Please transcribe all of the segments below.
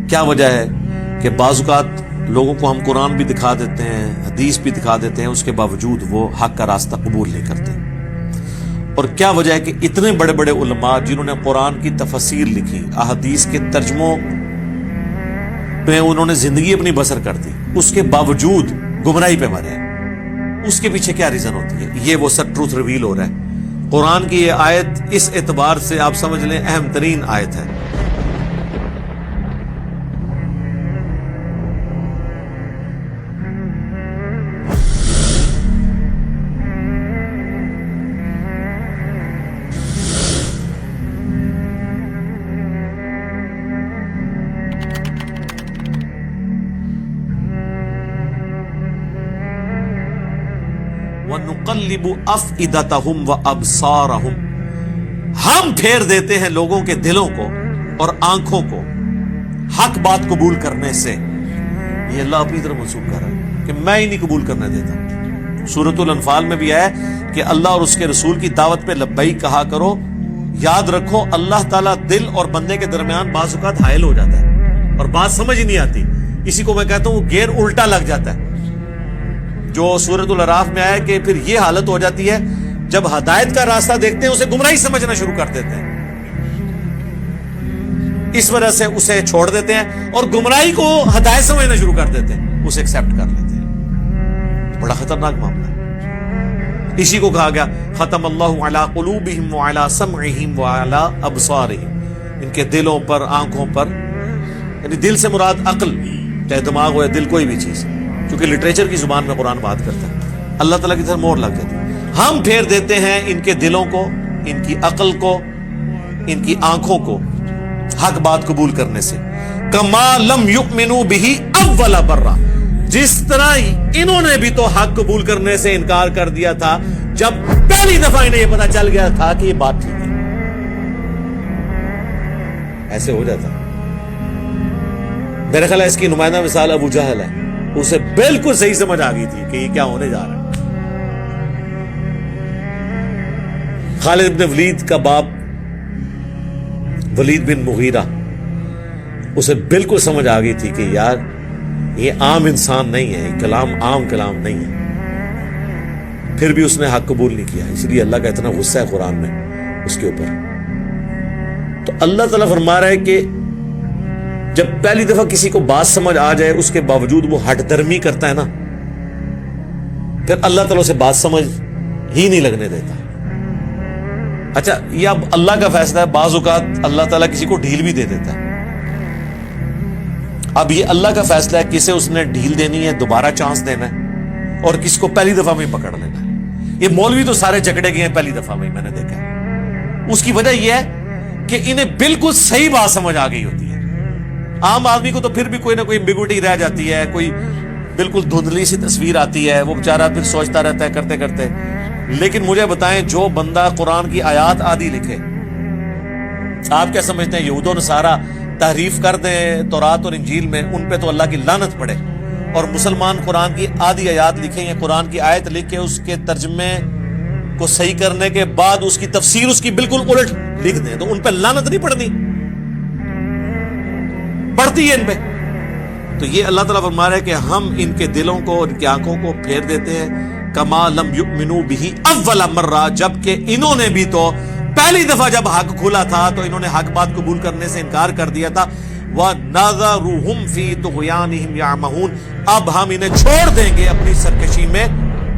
کیا وجہ ہے کہ بعض اوقات لوگوں کو ہم قرآن بھی دکھا دیتے ہیں، حدیث بھی دکھا دیتے ہیں، اس کے باوجود وہ حق کا راستہ قبول نہیں کرتے؟ اور کیا وجہ ہے کہ اتنے بڑے بڑے علماء جنہوں نے قرآن کی تفسیر لکھی، احادیث کے ترجموں پہ انہوں نے زندگی اپنی بسر کر دی، اس کے باوجود گمراہی پہ مرے؟ اس کے پیچھے کیا ریزن ہوتی ہے؟ یہ وہ سب ٹروتھ ریویل ہو رہا ہے۔ قرآن کی یہ آیت اس اعتبار سے آپ سمجھ لیں اہم ترین آیت ہے۔ وَنُقَلِّبُ أَفْئِدَتَهُمْ وَأَبْصَارَهُمْ، ہم پھیر دیتے ہیں لوگوں کے دلوں کو اور آنکھوں کو حق بات قبول کرنے سے۔ یہ اللہ اپنی طرف منسوب کر رہا ہے کہ میں ہی نہیں قبول کرنے دیتا۔ سورۃ الانفال میں بھی ہے کہ اللہ اور اس کے رسول کی دعوت پہ لبیک کہا کرو۔ یاد رکھو اللہ تعالیٰ دل اور بندے کے درمیان بعض اوقات حائل ہو جاتا ہے اور بات سمجھ ہی نہیں آتی، اسی کو میں کہتا ہوں گیئر الٹا لگ جاتا ہے، جو سورۃ الاعراف میں آیا کہ پھر یہ حالت ہو جاتی ہے جب ہدایت کا راستہ دیکھتے ہیں اسے گمراہی سمجھنا شروع کر دیتے ہیں، اس وجہ سے اسے چھوڑ دیتے ہیں اور گمراہی کو ہدایت سمجھنا شروع کر دیتے ہیں، اسے ایکسپٹ کر لیتے ہیں۔ بڑا خطرناک معاملہ ہے۔ اسی کو کہا گیا ختم اللہ علی قلوبہم وعلی سمعہم وعلی ابصارہم، ان کے دلوں پر، آنکھوں پر، یعنی دل سے مراد عقل، چاہے دماغ ہو یا دل، کوئی بھی چیز، کیونکہ لٹریچر کی زبان میں قرآن بات کرتا ہے، اللہ تعالیٰ کی طرف مہر لگ جاتی ہے۔ ہم پھیر دیتے ہیں ان کے دلوں کو، ان کی عقل کو، ان کی آنکھوں کو حق بات قبول کرنے سے۔ کما لم یؤمنوا بہ اول برہ، جس طرح انہوں نے بھی تو حق قبول کرنے سے انکار کر دیا تھا جب پہلی دفعہ انہیں یہ پتا چل گیا تھا کہ یہ بات ٹھیک ہے۔ ایسے ہو جاتا۔ میرے خیال ہے اس کی نمائندہ مثال ابو جہل ہے، اسے بالکل صحیح سمجھ آ گئی تھی کہ یہ کیا ہونے جا رہا ہے۔ خالد بن ولید کا باپ ولید بن مغیرہ، اسے بالکل سمجھ آ گئی تھی کہ یار یہ عام انسان نہیں ہے، یہ کلام عام کلام نہیں ہے، پھر بھی اس نے حق قبول نہیں کیا، اس لیے اللہ کا اتنا غصہ ہے قرآن میں اس کے اوپر۔ تو اللہ تعالیٰ فرما رہا ہے کہ جب پہلی دفعہ کسی کو بات سمجھ آ جائے اس کے باوجود وہ ہٹ درمی کرتا ہے نا، پھر اللہ تعالیٰ اسے بات سمجھ ہی نہیں لگنے دیتا۔ اچھا یہ اب اللہ کا فیصلہ ہے، بعض اوقات اللہ تعالیٰ کسی کو ڈھیل بھی دے دیتا ہے۔ اب یہ اللہ کا فیصلہ ہے کسے اس نے ڈھیل دینی ہے، دوبارہ چانس دینا ہے، اور کس کو پہلی دفعہ میں پکڑ لینا ہے۔ یہ مولوی تو سارے جکڑے گئے ہیں پہلی دفعہ میں، میں نے دیکھا ہے۔ اس کی وجہ یہ ہے کہ انہیں بالکل صحیح بات سمجھ آ گئی ہوتی ہے۔ عام آدمی کو تو پھر بھی کوئی نہ کوئی امبیگوٹی رہ جاتی ہے، کوئی بالکل دھندلی سی تصویر آتی ہے، وہ بیچارہ پھر سوچتا رہتا ہے کرتے کرتے۔ لیکن مجھے بتائیں جو بندہ قرآن کی آیات آدھی لکھے، آپ کیا سمجھتے ہیں یہود و نصارہ تحریف کر دیں تورات اور انجیل میں، ان پہ تو اللہ کی لعنت پڑے، اور مسلمان قرآن کی آدھی آیات لکھیں یا قرآن کی آیت لکھ کے اس کے ترجمے کو صحیح کرنے کے بعد اس کی تفسیر اس کی بالکل الٹ لکھ دیں، تو ان پہ لعنت نہیں پڑنی؟ پڑتی ہے ان پہ۔ تو یہ اللہ تعالیٰ فرما رہا ہے کہ ہم ان کے دلوں کو، ان کی آنکھوں کو پھیر دیتے ہیں، کما لم یؤمنوا بہ اول مرہ، جبکہ انہوں نے بھی تو پہلی دفعہ جب حق کھلا تھا تو انہوں نے حق بات قبول کرنے سے انکار کر دیا تھا۔ وَنَذَرُهُمْ فِي طُغْيَانِهِمْ يَعْمَهُونَ، اب ہم انہیں چھوڑ دیں گے اپنی سرکشی میں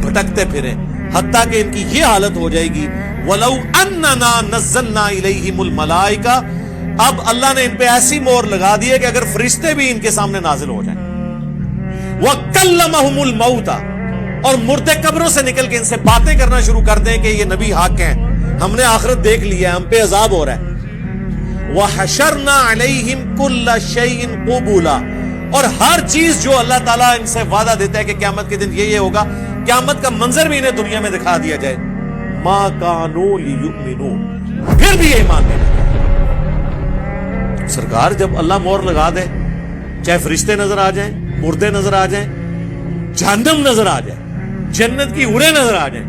بھٹکتے پھریں، حتیٰ کہ ان کی یہ حالت ہو جائے گی وَلَوْ أَنَّنَا نَزَّلْنَا إِلَيْهِمُ الْمَلَائِكَةَ، اب اللہ نے ان پہ ایسی مہر لگا دی ہے کہ اگر فرشتے بھی ان کے سامنے نازل ہو جائیں، وَكَلَّمَهُمُ الْمَوْتَ، اور مردے قبروں سے نکل کے ان سے باتیں کرنا شروع کر دیں کہ یہ نبی حق ہیں، ہم نے آخرت دیکھ لی ہے، ہم پہ عذاب ہو رہا ہے۔ وَحَشَرْنَا عَلَيْهِمْ كُلَّ شَيْءٍ قُبُولًا، اور ہر چیز جو اللہ تعالیٰ ان سے وعدہ دیتا ہے کہ قیامت کے دن یہ ہوگا، قیامت کا منظر بھی انہیں دنیا میں دکھا دیا جائے، مَا كَانُوا لِيُؤْمِنُوا، پھر بھی یہ ایمان نہیں لاتے۔ سرکار جب اللہ مہر لگا دے، چاہے فرشتے نظر آ جائیں، مردے نظر آ جائیں، جہنم نظر آ جائے، جنت کی حوریں نظر آ جائیں،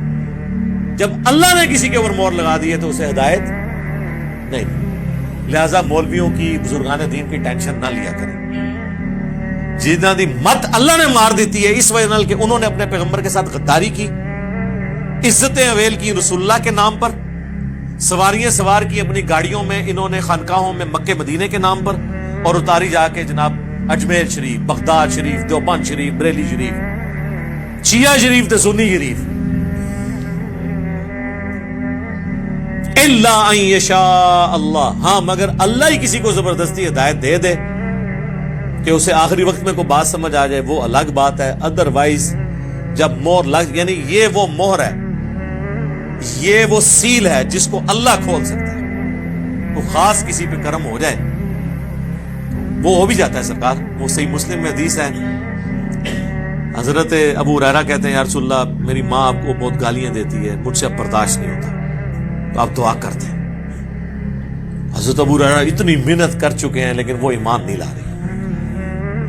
جب اللہ نے کسی کے اوپر مہر لگا دی ہے تو اسے ہدایت نہیں. لہذا مولویوں کی، بزرگان دین کی ٹینشن نہ لیا کریں. جنہاں دی مت اللہ نے مار دیتی ہے اس وجہ نال کہ انہوں نے اپنے پیغمبر کے ساتھ غداری کی، عزتیں اویل کی رسول اللہ کے نام پر، سواریاں سوار کی اپنی گاڑیوں میں انہوں نے خانقاہوں میں مکے مدینے کے نام پر، اور اتاری جا کے جناب اجمیر شریف، بغداد شریف، دیوبند شریف، بریلی شریف، شیعہ شریف تے سنی شریف. الا ان یشاء اللہ، ہاں مگر اللہ ہی کسی کو زبردستی ہدایت دے دے کہ اسے آخری وقت میں کوئی بات سمجھ آ جائے وہ الگ بات ہے. ادروائز جب مہر لگ، یعنی یہ وہ مہر ہے، یہ وہ سیل ہے جس کو اللہ کھول سکتا ہے. وہ خاص کسی پہ کرم ہو جائے وہ ہو بھی جاتا ہے سرکار. وہ صحیح مسلم میں حدیث ہے، حضرت ابو ہریرہ کہتے ہیں یا رسول اللہ میری ماں آپ کو بہت گالیاں دیتی ہے، مجھ سے اب برداشت نہیں ہوتا، تو آپ دعا کرتے ہیں. حضرت ابو ہریرہ اتنی محنت کر چکے ہیں لیکن وہ ایمان نہیں لا رہی.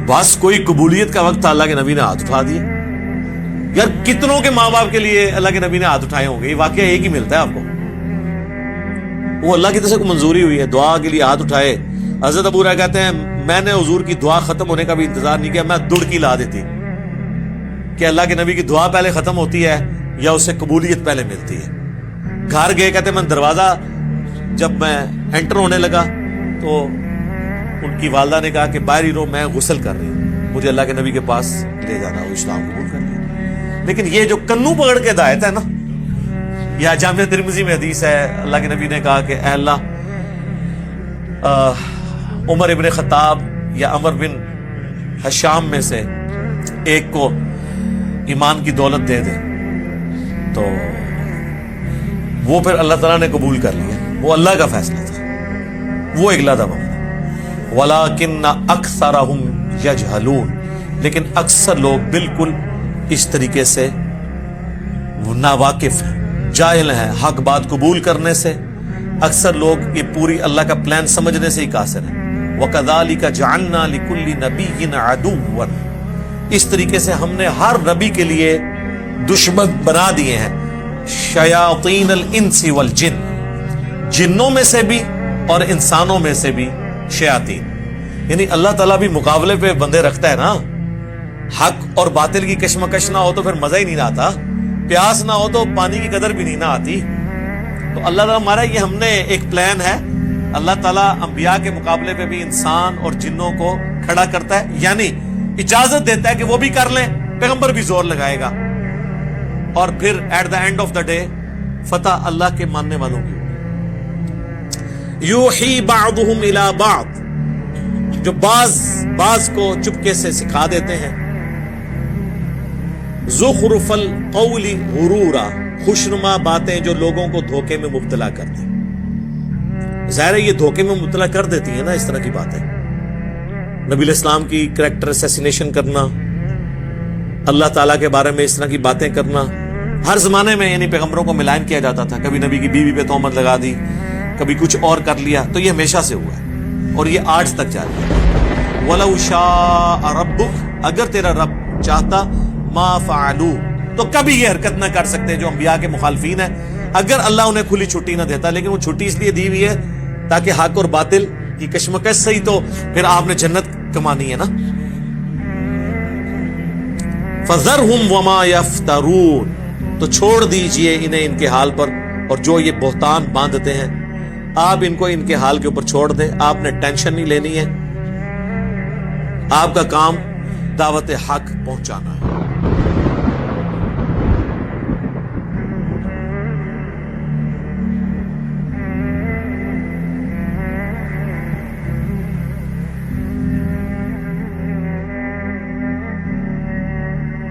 بس کوئی قبولیت کا وقت تھا، اللہ کے نبی نے ہاتھ اٹھا دیے. یار کتنوں کے ماں باپ کے لیے اللہ کے نبی نے ہاتھ اٹھائے ہوں گے؟ یہ واقعہ ایک ہی ملتا ہے آپ کو. وہ اللہ کی طرف سے منظوری ہوئی ہے، دعا کے لیے ہاتھ اٹھائے. حضرت ابو ہریرہ کہتے ہیں میں نے حضور کی دعا ختم ہونے کا بھی انتظار نہیں کیا، میں دڑکی لا دیتی کہ اللہ کے نبی کی دعا پہلے ختم ہوتی ہے یا اسے قبولیت پہلے ملتی ہے. گھر گئے، کہتے ہیں میں دروازہ جب میں انٹر ہونے لگا تو ان کی والدہ نے کہا کہ باہر ہی رہو، میں غسل کر رہی ہوں، مجھے اللہ کے نبی کے پاس لے جانا. وہ اسلام قبول کر لیا. لیکن یہ جو کنو پکڑ کے ہدایت ہے نا، یا جامع ترمذی میں حدیث ہے اللہ کے نبی نے کہا کہ اے اللہ عمر ابن خطاب یا عمر بن حشام میں سے ایک کو ایمان کی دولت دے دے، تو وہ پھر اللہ تعالیٰ نے قبول کر لیا. وہ اللہ کا فیصلہ تھا، وہ اگلا دبا. وَلَكِنَّ أَكْثَرَهُمْ يَجْهَلُونَ، لیکن اکثر لوگ بالکل اس طریقے سے ناواقف ہیں، جاہل ہیں حق بات قبول کرنے سے. اکثر لوگ یہ پوری اللہ کا پلان سمجھنے سے ہی قاصر ہیں. وَكَذَلِكَ جَعَلْنَا لِكُلِّ نَبِيٍّ عَدُوًّا، اس طریقے سے ہم نے ہر نبی کے لیے دشمن بنا دیے ہیں. شیاطین الانس والجن، جنوں میں سے بھی اور انسانوں میں سے بھی شیاطین. یعنی اللہ تعالیٰ بھی مقابلے پہ بندے رکھتا ہے نا. حق اور باطل کی کشمکش نہ ہو تو پھر مزہ ہی نہیں آتا، پیاس نہ ہو تو پانی کی قدر بھی نہیں نہ آتی. تو اللہ تعالیٰ ہمارا یہ ہم نے ایک پلان ہے. اللہ تعالیٰ انبیاء کے مقابلے پہ بھی انسان اور جنوں کو کھڑا کرتا ہے، یعنی اجازت دیتا ہے کہ وہ بھی کر لیں، پیغمبر بھی زور لگائے گا، اور پھر at the end of the day فتح اللہ کے ماننے والوں کی. یوحی بعضهم الی بعض، جو بعض کو چپکے سے سکھا دیتے ہیں. زخرف القول غرورا، خوشنما باتیں جو لوگوں کو دھوکے میں مبتلا کر دیں. ظاہر ہے یہ دھوکے میں مبتلا کر دیتی ہیں نا اس طرح کی باتیں. نبی علیہ السلام کی کریکٹر اسیسینیشن کرنا، اللہ تعالیٰ کے بارے میں اس طرح کی باتیں کرنا. ہر زمانے میں یعنی پیغمبروں کو ملائن کیا جاتا تھا. کبھی نبی کی بیوی پہ تہمت لگا دی، کبھی کچھ اور کر لیا. تو یہ ہمیشہ سے ہوا ہے اور یہ آج تک جاری ہے. وَلَوْ شَاءَ رَبُّكَ، اگر تیرا رب چاہتا، مَا فَعَلُوا، تو کبھی یہ حرکت نہ کر سکتے جو انبیاء کے مخالفین ہیں. اگر اللہ انہیں کھلی چھٹی نہ دیتا، لیکن وہ چھٹی اس لیے دی ہوئی ہے تاکہ حق اور باطل کی کشمکش سے ہی تو پھر آپ نے جنت کمانی ہے نا. فَذَرْهُمْ وَمَا يَفْتَرُونَ، تو چھوڑ دیجئے انہیں ان کے حال پر اور جو یہ بہتان باندھتے ہیں. آپ ان کو ان کے حال کے اوپر چھوڑ دیں، آپ نے ٹینشن نہیں لینی ہے. آپ کا کام دعوت حق پہنچانا ہے.